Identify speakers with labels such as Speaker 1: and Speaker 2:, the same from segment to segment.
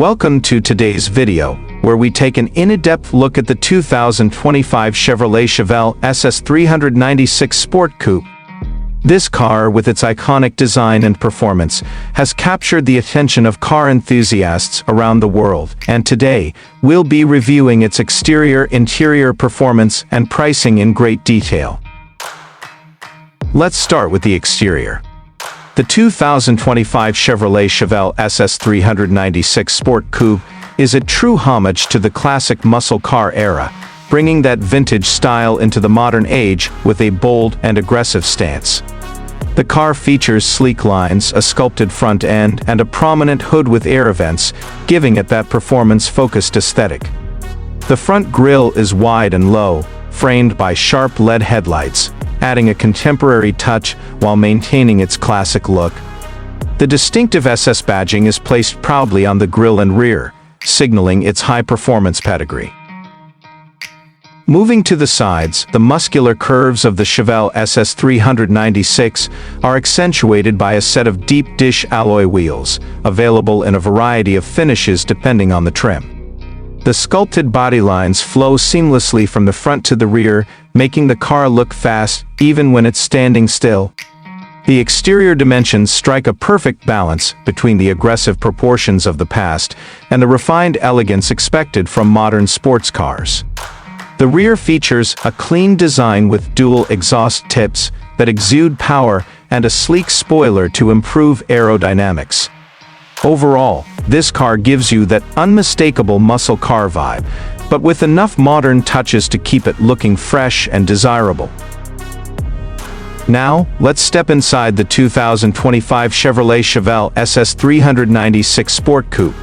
Speaker 1: Welcome to today's video, where we take an in-depth look at the 2025 Chevrolet Chevelle SS 396 Sport Coupe. This car, with its iconic design and performance, has captured the attention of car enthusiasts around the world, and today, we'll be reviewing its exterior, interior performance, and pricing in great detail. Let's start with the exterior. The 2025 Chevrolet Chevelle SS 396 Sport Coupe is a true homage to the classic muscle car era, bringing that vintage style into the modern age with a bold and aggressive stance. The car features sleek lines, a sculpted front end, and a prominent hood with air vents, giving it that performance-focused aesthetic. The front grille is wide and low, framed by sharp LED headlights, adding a contemporary touch while maintaining its classic look. The distinctive SS badging is placed proudly on the grille and rear, signaling its high-performance pedigree. Moving to the sides, the muscular curves of the Chevelle SS 396 are accentuated by a set of deep-dish alloy wheels, available in a variety of finishes depending on the trim. The sculpted body lines flow seamlessly from the front to the rear, making the car look fast even when it's standing still. The exterior dimensions strike a perfect balance between the aggressive proportions of the past and the refined elegance expected from modern sports cars. The rear features a clean design with dual exhaust tips that exude power and a sleek spoiler to improve aerodynamics. Overall, this car gives you that unmistakable muscle car vibe, but with enough modern touches to keep it looking fresh and desirable. Now, let's step inside the 2025 Chevrolet Chevelle SS 396 Sport Coupe.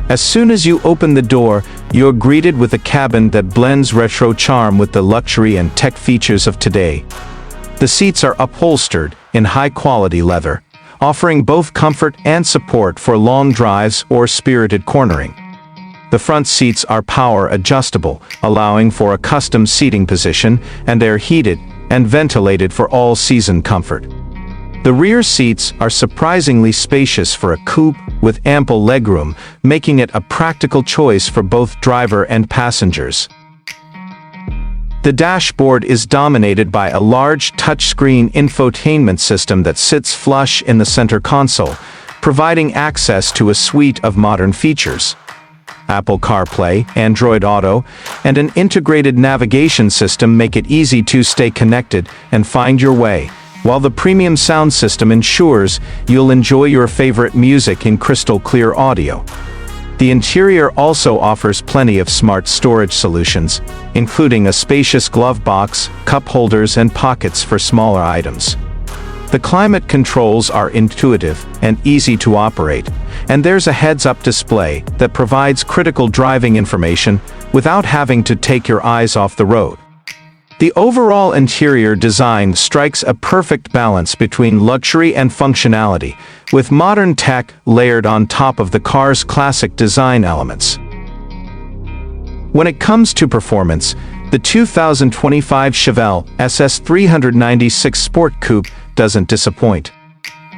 Speaker 1: As soon as you open the door, you're greeted with a cabin that blends retro charm with the luxury and tech features of today. The seats are upholstered in high-quality leather, offering both comfort and support for long drives or spirited cornering. The front seats are power adjustable, allowing for a custom seating position, and they're heated and ventilated for all-season comfort. The rear seats are surprisingly spacious for a coupe, with ample legroom, making it a practical choice for both driver and passengers. The dashboard is dominated by a large touchscreen infotainment system that sits flush in the center console, providing access to a suite of modern features. Apple CarPlay, Android Auto, and an integrated navigation system make it easy to stay connected and find your way, while the premium sound system ensures you'll enjoy your favorite music in crystal-clear audio. The interior also offers plenty of smart storage solutions, including a spacious glove box, cup holders, and pockets for smaller items. The climate controls are intuitive and easy to operate, and there's a heads-up display that provides critical driving information without having to take your eyes off the road. The overall interior design strikes a perfect balance between luxury and functionality, with modern tech layered on top of the car's classic design elements. When it comes to performance, the 2025 Chevelle SS 396 Sport Coupe doesn't disappoint.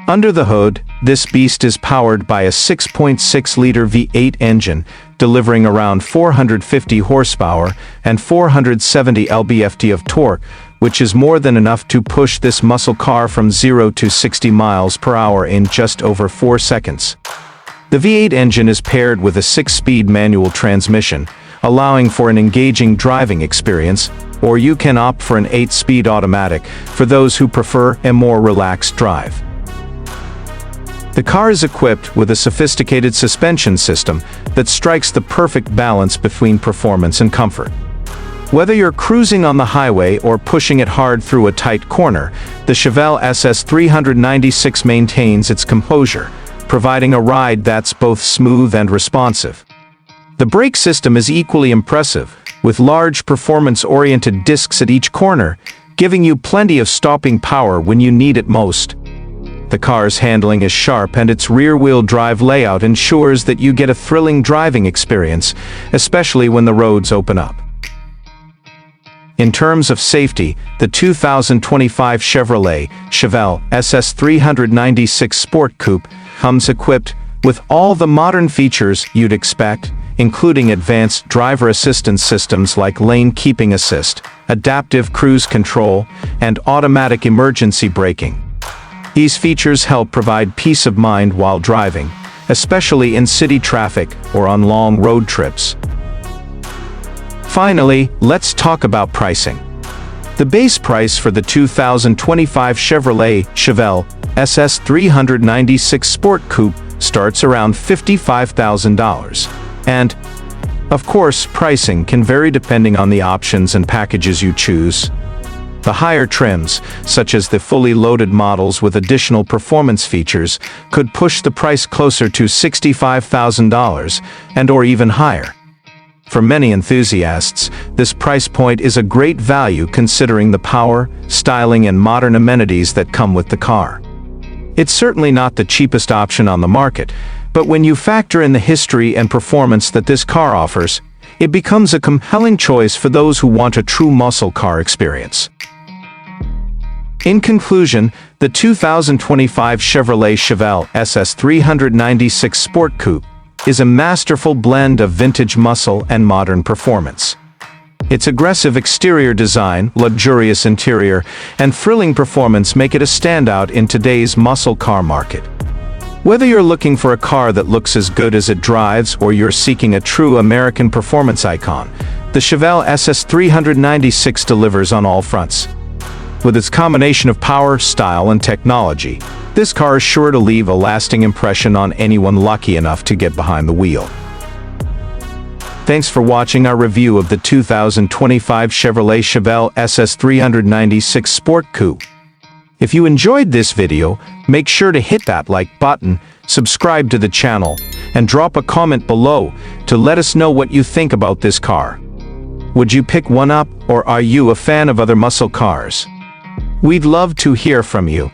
Speaker 1: Under the hood, this beast is powered by a 6.6-liter V8 engine, delivering around 450 horsepower and 470 lb-ft of torque, which is more than enough to push this muscle car from 0 to 60 miles per hour in just over 4 seconds. The V8 engine is paired with a 6-speed manual transmission, allowing for an engaging driving experience, or you can opt for an 8-speed automatic for those who prefer a more relaxed drive. The car is equipped with a sophisticated suspension system that strikes the perfect balance between performance and comfort. Whether you're cruising on the highway or pushing it hard through a tight corner, the Chevelle SS 396 maintains its composure, providing a ride that's both smooth and responsive. The brake system is equally impressive, with large performance-oriented discs at each corner, giving you plenty of stopping power when you need it most. The car's handling is sharp, and its rear-wheel drive layout ensures that you get a thrilling driving experience, especially when the roads open up. In terms of safety, the 2025 Chevrolet Chevelle SS 396 Sport Coupe comes equipped With all the modern features you'd expect, including advanced driver assistance systems like lane keeping assist, adaptive cruise control, and automatic emergency braking. These features help provide peace of mind while driving, especially in city traffic or on long road trips. Finally, let's talk about pricing. The base price for the 2025 Chevrolet Chevelle SS 396 Sport Coupe starts around $55,000. And, of course, pricing can vary depending on the options and packages you choose. The higher trims, such as the fully loaded models with additional performance features, could push the price closer to $65,000 and/or even higher. For many enthusiasts, this price point is a great value considering the power, styling, and modern amenities that come with the car. It's certainly not the cheapest option on the market, but when you factor in the history and performance that this car offers, it becomes a compelling choice for those who want a true muscle car experience. In conclusion, the 2025 Chevrolet Chevelle SS 396 Sport Coupe is a masterful blend of vintage muscle and modern performance. Its aggressive exterior design, luxurious interior, and thrilling performance make it a standout in today's muscle car market. Whether you're looking for a car that looks as good as it drives or you're seeking a true American performance icon, the Chevelle SS 396 delivers on all fronts. With its combination of power, style, and technology, this car is sure to leave a lasting impression on anyone lucky enough to get behind the wheel. Thanks for watching our review of the 2025 Chevrolet Chevelle SS 396 Sport Coupe. If you enjoyed this video, make sure to hit that like button, subscribe to the channel, and drop a comment below to let us know what you think about this car. Would you pick one up, or are you a fan of other muscle cars? We'd love to hear from you.